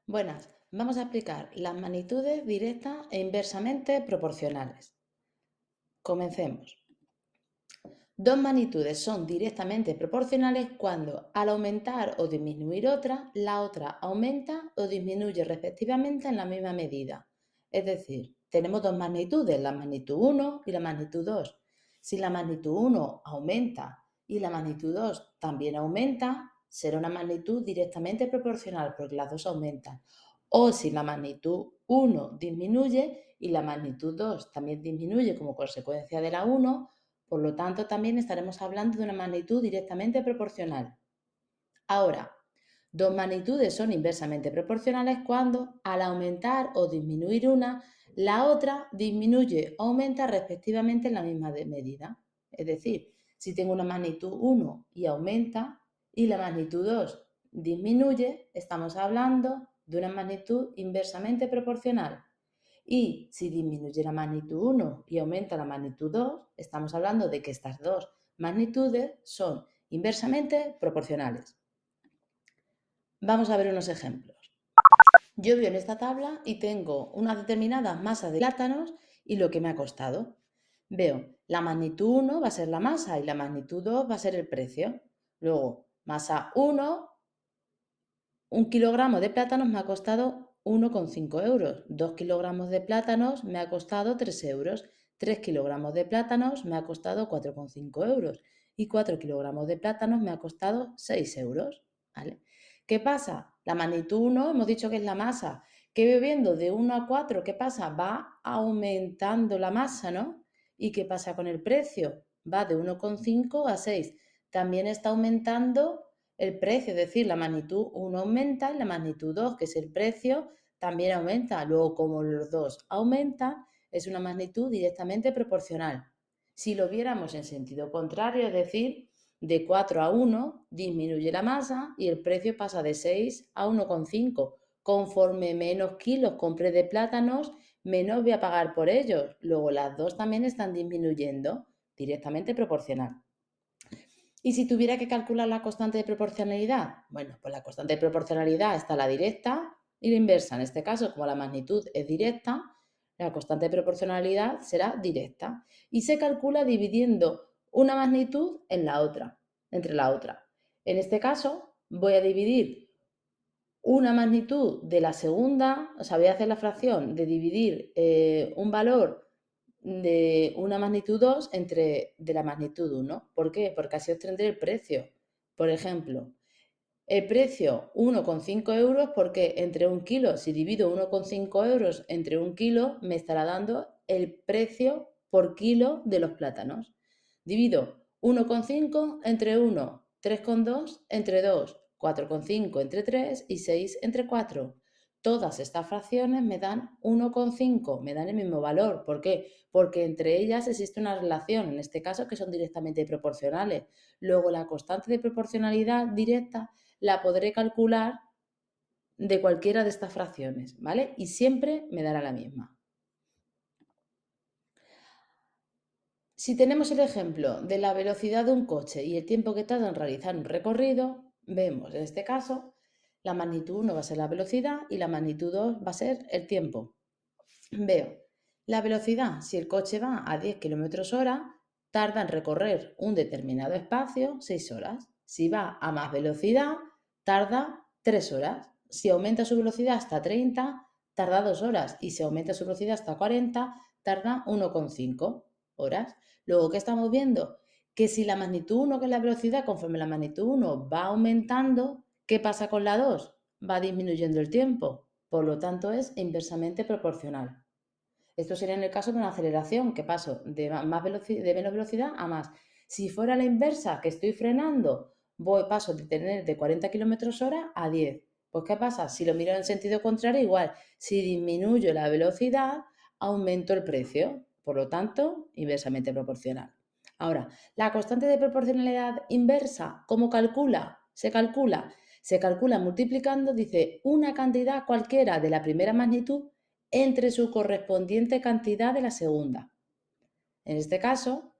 Buenas, vamos a aplicar las magnitudes directas e inversamente proporcionales. Comencemos. Dos magnitudes son directamente proporcionales cuando, al aumentar o disminuir otra, la otra aumenta o disminuye respectivamente en la misma medida. Es decir, tenemos dos magnitudes, la magnitud 1 y la magnitud 2. Si la magnitud 1 aumenta y la magnitud 2 también aumenta, será una magnitud directamente proporcional porque las dos aumentan. O si la magnitud 1 disminuye y la magnitud 2 también disminuye como consecuencia de la 1, por lo tanto, también estaremos hablando de una magnitud directamente proporcional. Ahora, dos magnitudes son inversamente proporcionales cuando, al aumentar o disminuir una, la otra disminuye o aumenta respectivamente en la misma medida. Es decir, si tengo una magnitud 1 y aumenta y la magnitud 2 disminuye, estamos hablando de una magnitud inversamente proporcional. Y si disminuye la magnitud 1 y aumenta la magnitud 2, estamos hablando de que estas dos magnitudes son inversamente proporcionales. Vamos a ver unos ejemplos. Yo veo en esta tabla y tengo una determinada masa de plátanos y lo que me ha costado. Veo la magnitud 1 va a ser la masa y la magnitud 2 va a ser el precio. Luego, masa 1, 1 kilogramo de plátanos me ha costado 1,5 euros. 2 kilogramos de plátanos me ha costado 3 euros. 3 kilogramos de plátanos me ha costado 4,5 euros. Y 4 kilogramos de plátanos me ha costado 6 euros. ¿Vale? ¿Qué pasa? La magnitud 1 hemos dicho que es la masa. ¿Qué voy viendo de 1 a 4? ¿Qué pasa? Va aumentando la masa, ¿no? ¿Y qué pasa con el precio? Va de 1,5 a 6. También está aumentando el precio, es decir, la magnitud 1 aumenta y la magnitud 2, que es el precio, también aumenta. Luego, como los dos aumentan, es una magnitud directamente proporcional. Si lo viéramos en sentido contrario, es decir, de 4 a 1 disminuye la masa y el precio pasa de 6 a 1,5. Conforme menos kilos compre de plátanos, menos voy a pagar por ellos. Luego las dos también están disminuyendo, directamente proporcional. ¿Y si tuviera que calcular la constante de proporcionalidad? Bueno, pues la constante de proporcionalidad está la directa y la inversa. En este caso, como la magnitud es directa, la constante de proporcionalidad será directa y se calcula dividiendo una magnitud en la otra, entre la otra. En este caso, voy a dividir una magnitud de la segunda, o sea, voy a hacer la fracción de dividir un valor de una magnitud 2 de la magnitud 1. ¿Por qué? Porque así obtendré el precio. Por ejemplo, el precio 1,5 euros, porque entre un kilo, si divido 1,5 euros entre un kilo, me estará dando el precio por kilo de los plátanos. Divido 1,5 entre 1, 3,2 entre 2, 4,5 entre 3 y 6 entre 4. Todas estas fracciones me dan 1,5, me dan el mismo valor. ¿Por qué? Porque entre ellas existe una relación, en este caso que son directamente proporcionales. Luego la constante de proporcionalidad directa la podré calcular de cualquiera de estas fracciones, ¿vale? Y siempre me dará la misma. Si tenemos el ejemplo de la velocidad de un coche y el tiempo que tarda en realizar un recorrido, vemos en este caso la magnitud 1 va a ser la velocidad y la magnitud 2 va a ser el tiempo. Veo la velocidad, si el coche va a 10 km/h, tarda en recorrer un determinado espacio 6 horas. Si va a más velocidad, tarda 3 horas. Si aumenta su velocidad hasta 30, tarda 2 horas. Y si aumenta su velocidad hasta 40, tarda 1,5 horas. Luego, ¿qué estamos viendo? Que si la magnitud 1, que es la velocidad, conforme la magnitud 1 va aumentando, ¿qué pasa con la 2? Va disminuyendo el tiempo. Por lo tanto, es inversamente proporcional. Esto sería en el caso de una aceleración, que paso de menos velocidad a más. Si fuera la inversa, que estoy frenando, paso de tener de 40 km/h a 10. Pues ¿qué pasa? Si lo miro en sentido contrario, igual. Si disminuyo la velocidad, aumento el precio. Por lo tanto, inversamente proporcional. Ahora, la constante de proporcionalidad inversa, ¿cómo calcula? Se calcula multiplicando, dice, una cantidad cualquiera de la primera magnitud entre su correspondiente cantidad de la segunda. En este caso,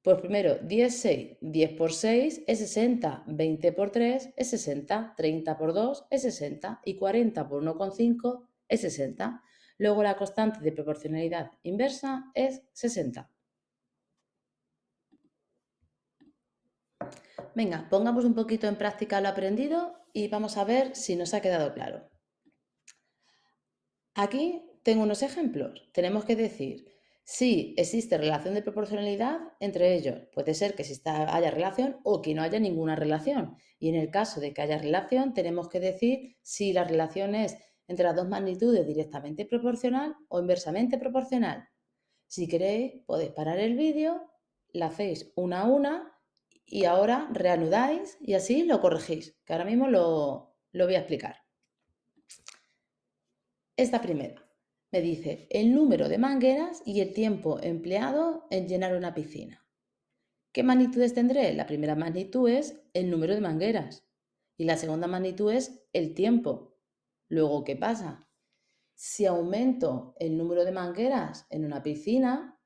Pues primero, 10, 6. 10 por 6 es 60, 20 por 3 es 60, 30 por 2 es 60 y 40 por 1,5 es 60. Luego la constante de proporcionalidad inversa es 60. Venga, pongamos un poquito en práctica lo aprendido y vamos a ver si nos ha quedado claro. Aquí tengo unos ejemplos. Tenemos que decir si existe relación de proporcionalidad entre ellos. Puede ser que haya relación o que no haya ninguna relación. Y en el caso de que haya relación, tenemos que decir si la relación es entre las dos magnitudes directamente proporcional o inversamente proporcional. Si queréis, podéis parar el vídeo, la hacéis una a una y ahora reanudáis y así lo corregís, que ahora mismo lo voy a explicar. Esta primera me dice el número de mangueras y el tiempo empleado en llenar una piscina. ¿Qué magnitudes tendré? La primera magnitud es el número de mangueras y la segunda magnitud es el tiempo. Luego, ¿qué pasa? Si aumento el número de mangueras en una piscina,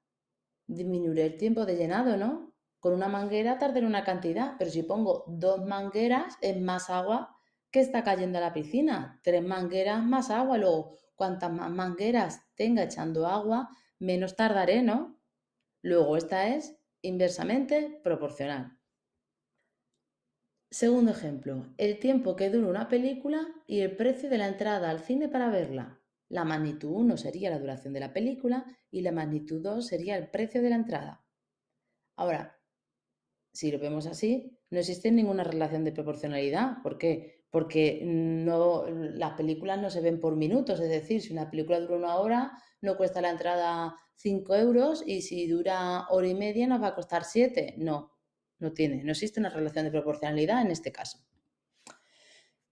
disminuiré el tiempo de llenado, ¿no? Con una manguera tardaré una cantidad, pero si pongo 2 mangueras es más agua que está cayendo a la piscina. 3 mangueras más agua, luego cuantas más mangueras tenga echando agua, menos tardaré, ¿no? Luego esta es inversamente proporcional. Segundo ejemplo, el tiempo que dura una película y el precio de la entrada al cine para verla. La magnitud 1 sería la duración de la película y la magnitud 2 sería el precio de la entrada. Ahora, si lo vemos así, no existe ninguna relación de proporcionalidad. ¿Por qué? Porque las películas no se ven por minutos, es decir, si una película dura 1 hora, no cuesta la entrada 5 euros y si dura hora y media nos va a costar 7. No existe una relación de proporcionalidad en este caso.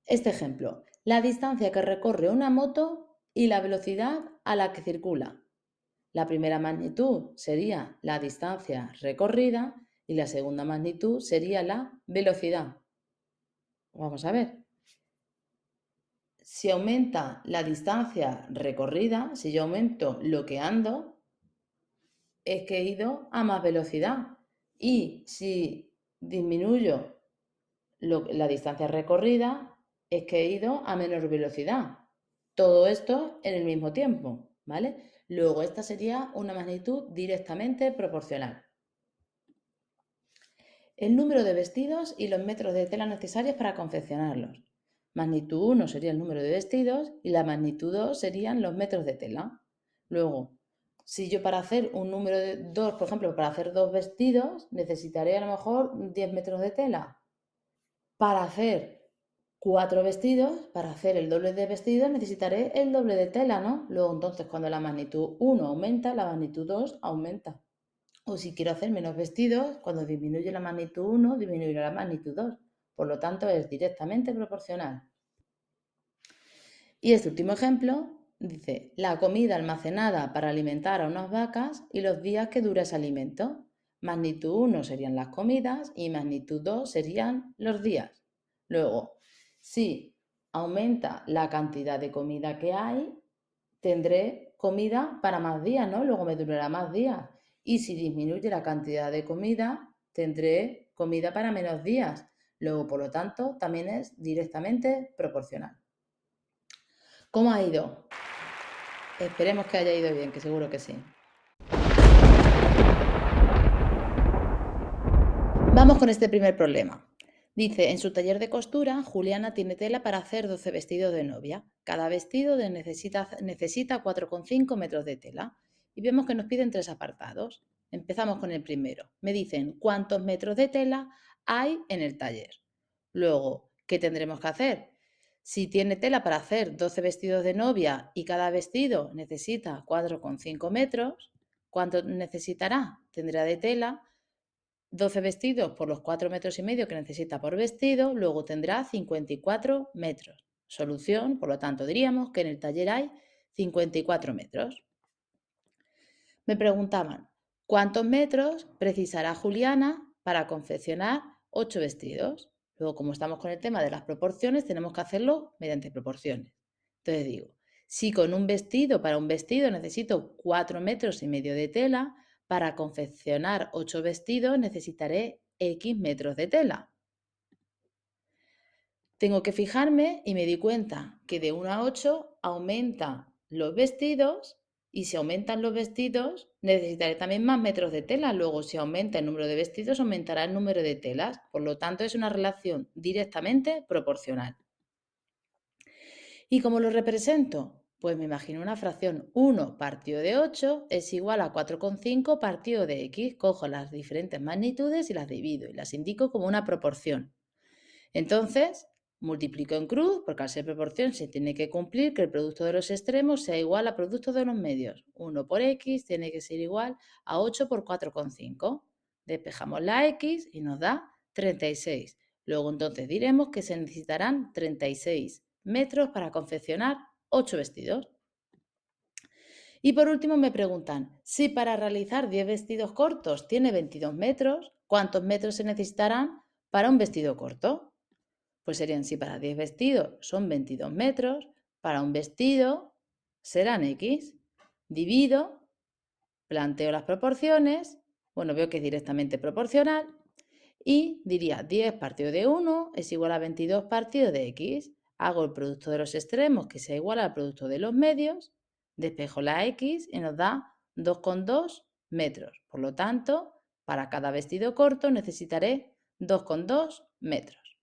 Este ejemplo, la distancia que recorre una moto y la velocidad a la que circula. La primera magnitud sería la distancia recorrida y la segunda magnitud sería la velocidad. Vamos a ver. Si aumenta la distancia recorrida, si yo aumento lo que ando, es que he ido a más velocidad. Y si disminuyo la distancia recorrida, es que he ido a menor velocidad. Todo esto en el mismo tiempo, ¿vale? Luego esta sería una magnitud directamente proporcional. El número de vestidos y los metros de tela necesarios para confeccionarlos. Magnitud 1 sería el número de vestidos y la magnitud 2 serían los metros de tela. Luego, si yo para hacer un número de 2, por ejemplo, para hacer 2 vestidos, necesitaré a lo mejor 10 metros de tela. Para hacer 4 vestidos, para hacer el doble de vestidos, necesitaré el doble de tela, ¿no? Luego, entonces, cuando la magnitud 1 aumenta, la magnitud 2 aumenta. O si quiero hacer menos vestidos, cuando disminuye la magnitud 1, disminuirá la magnitud 2. Por lo tanto, es directamente proporcional. Y este último ejemplo dice, la comida almacenada para alimentar a unas vacas y los días que dura ese alimento. Magnitud 1 serían las comidas y magnitud 2 serían los días. Luego, si aumenta la cantidad de comida que hay, tendré comida para más días, ¿no? Luego me durará más días. Y si disminuye la cantidad de comida, tendré comida para menos días. Luego, por lo tanto, también es directamente proporcional. ¿Cómo ha ido? Esperemos que haya ido bien, que seguro que sí. Vamos con este primer problema. Dice, en su taller de costura, Juliana tiene tela para hacer 12 vestidos de novia. Cada vestido necesita 4,5 metros de tela. Y vemos que nos piden 3 apartados. Empezamos con el primero. Me dicen cuántos metros de tela hay en el taller. Luego, ¿qué tendremos que hacer? Si tiene tela para hacer 12 vestidos de novia y cada vestido necesita 4,5 metros, ¿cuánto necesitará? Tendrá de tela 12 vestidos por los 4,5 metros que necesita por vestido, luego tendrá 54 metros. Solución, por lo tanto, diríamos que en el taller hay 54 metros. Me preguntaban, ¿cuántos metros precisará Juliana para confeccionar 8 vestidos? Luego, como estamos con el tema de las proporciones, tenemos que hacerlo mediante proporciones. Entonces digo, si con un vestido, para un vestido necesito 4,5 metros de tela, Para confeccionar 8 vestidos necesitaré X metros de tela. Tengo que fijarme y me di cuenta que de 1 a 8 aumentan los vestidos y si aumentan los vestidos necesitaré también más metros de tela. Luego, si aumenta el número de vestidos, aumentará el número de telas. Por lo tanto, es una relación directamente proporcional. ¿Y cómo lo represento? Pues me imagino una fracción 1 partido de 8 es igual a 4,5 partido de x. Cojo las diferentes magnitudes y las divido y las indico como una proporción. Entonces, multiplico en cruz, porque al ser proporción se tiene que cumplir que el producto de los extremos sea igual al producto de los medios. 1 por x tiene que ser igual a 8 por 4,5. Despejamos la x y nos da 36. Luego entonces diremos que se necesitarán 36 metros para confeccionar 8 vestidos. Y por último me preguntan, si para realizar 10 vestidos cortos tiene 22 metros, ¿cuántos metros se necesitarán para un vestido corto? Pues serían, si para 10 vestidos son 22 metros, para un vestido serán X. Divido, planteo las proporciones, bueno, veo que es directamente proporcional, y diría 10 partido de 1 es igual a 22 partido de X. Hago el producto de los extremos que sea igual al producto de los medios, despejo la X y nos da 2,2 metros. Por lo tanto, para cada vestido corto necesitaré 2,2 metros.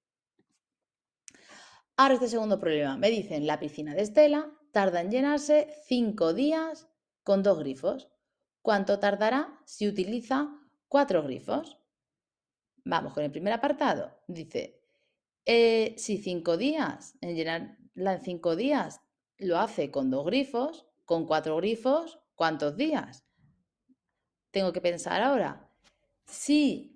Ahora este segundo problema. Me dicen, la piscina de Estela tarda en llenarse 5 días con 2 grifos. ¿Cuánto tardará si utiliza 4 grifos? Vamos con el primer apartado. Dice, si 5 días, en llenarla en 5 días lo hace con 2 grifos, con 4 grifos, ¿cuántos días? Tengo que pensar ahora. Si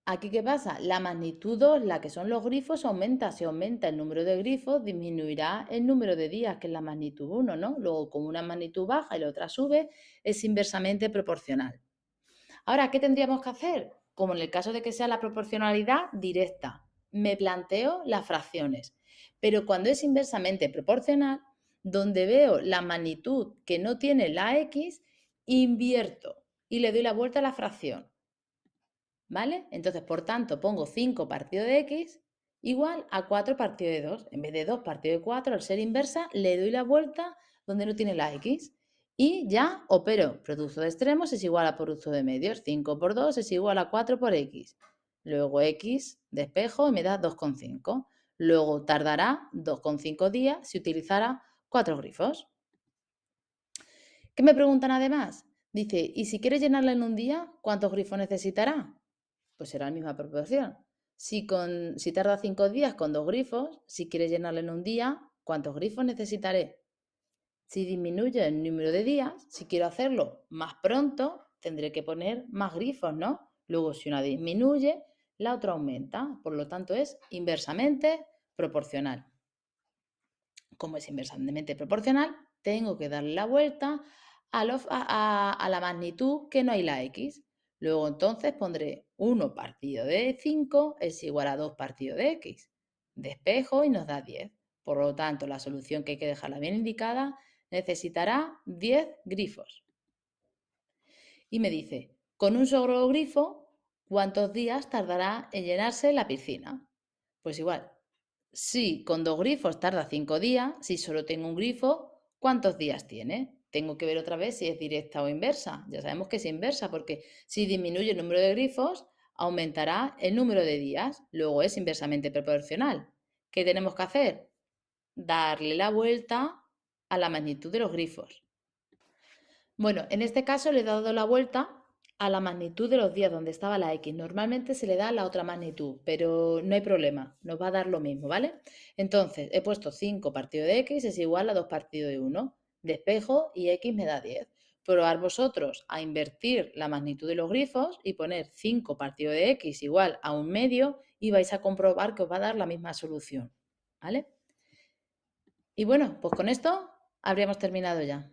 aquí, ¿qué pasa? La magnitud 2, la que son los grifos, aumenta. Si aumenta el número de grifos, disminuirá el número de días, que es la magnitud 1, ¿no? Luego, como una magnitud baja y la otra sube, es inversamente proporcional. Ahora, ¿qué tendríamos que hacer? Como en el caso de que sea la proporcionalidad directa, me planteo las fracciones. Pero cuando es inversamente proporcional, donde veo la magnitud que no tiene la x, invierto y le doy la vuelta a la fracción. ¿Vale? Entonces, por tanto, pongo 5 partido de x igual a 4 partido de 2. En vez de 2 partido de 4, al ser inversa, le doy la vuelta donde no tiene la x. Y ya opero. Producto de extremos es igual a producto de medios. 5 por 2 es igual a 4 por x. Luego x despejo y me da 2,5. Luego tardará 2,5 días si utilizara 4 grifos. ¿Qué me preguntan además? Dice, ¿y si quieres llenarla en un día, cuántos grifos necesitará? Pues será la misma proporción. Si tarda 5 días con 2 grifos, si quieres llenarlo en un día, ¿cuántos grifos necesitaré? Si disminuye el número de días, si quiero hacerlo más pronto, tendré que poner más grifos, ¿no? Luego, si una disminuye, la otra aumenta. Por lo tanto, es inversamente proporcional. Como es inversamente proporcional, tengo que darle la vuelta a la magnitud que no hay la x. Luego entonces pondré 1 partido de 5 es igual a 2 partido de x. Despejo y nos da 10. Por lo tanto, la solución, que hay que dejarla bien indicada, necesitará 10 grifos. Y me dice, con un solo grifo, ¿cuántos días tardará en llenarse la piscina? Pues igual, si con 2 grifos tarda 5 días, si solo tengo un grifo, ¿cuántos días tiene? Tengo que ver otra vez si es directa o inversa. Ya sabemos que es inversa, porque si disminuye el número de grifos, aumentará el número de días. Luego es inversamente proporcional. ¿Qué tenemos que hacer? Darle la vuelta a la magnitud de los grifos. Bueno, en este caso le he dado la vuelta a la magnitud de los días donde estaba la X. Normalmente se le da la otra magnitud, pero no hay problema, nos va a dar lo mismo, ¿vale? Entonces, he puesto 5 partido de X es igual a 2 partido de 1. Despejo y X me da 10. Probar vosotros a invertir la magnitud de los grifos y poner 5 partido de X igual a 1 medio y vais a comprobar que os va a dar la misma solución, ¿vale? Y bueno, pues con esto habríamos terminado ya.